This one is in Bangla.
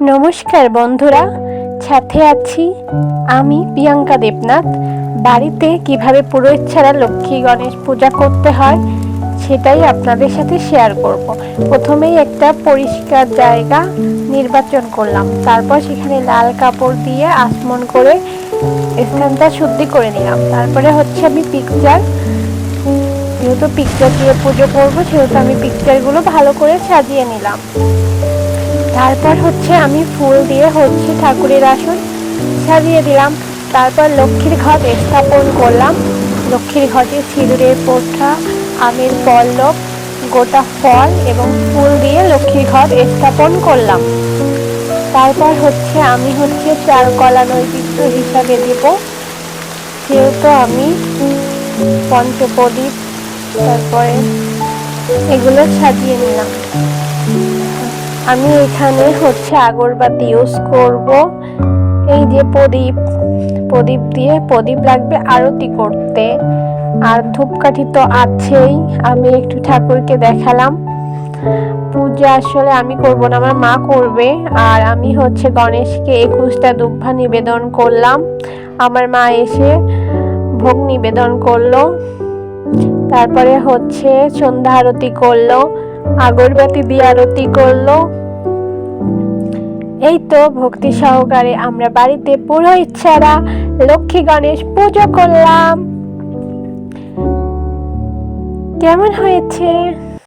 নমস্কার বন্ধুরা, সাথে আছি আমি প্রিয়াঙ্কা দেবনাথ। বাড়িতে কিভাবে পুরোহিত ছাড়া লক্ষ্মী গণেশ পূজা করতে হয় সেটাই আপনাদের সাথে শেয়ার করব। প্রথমেই একটা পরিষ্কার জায়গা নির্বাচন করলাম, তারপর সেখানে লাল কাপড় দিয়ে আচমন করে স্থানটা শুদ্ধি করে নিলাম। তারপরে আমি যেহেতু পিকচার দিয়ে পুজো করবো সেহেতু আমি পিকচারগুলো ভালো করে সাজিয়ে নিলাম। তারপর আমি ফুল দিয়ে ঠাকুরের আসন সাজিয়ে দিলাম। তারপর লক্ষ্মীর ঘট স্থাপন করলাম। লক্ষ্মীর ঘটে সিঁদুরের পোঁঠা, আমের পল্লব, গোটা ফল এবং ফুল দিয়ে লক্ষ্মীর ঘট স্থাপন করলাম। তারপর আমি চার কলা নৈবেদ্য হিসাবে দেব, সেহেতু আমি পঞ্চপ্রদীপ তারপরে এগুলো সাজিয়ে নিলাম। আমি এখানে আগরবাতি ইউজ করব। এই যে প্রদীপ দিয়ে প্রদীপ লাগবে আরতি করতে, আর ধূপকাঠি তো আছেই। আমি একটু ঠাকুরকে দেখালাম। পূজা আসলে আমি করব না, আমার মা করবে। আর আমি গণেশকে 21টা দুব্বা নিবেদন করলাম। আমার মা এসে ভোগ নিবেদন করলো। তারপরে সন্ধ্যা আরতি করলো, আগরবাতি দিয়ে আরতি করলো। এই তো ভক্তি সহকারে আমরা বাড়িতে পুরোহিত ছাড়া লক্ষ্মী গণেশ পুজো করলাম। কেমন হয়েছে?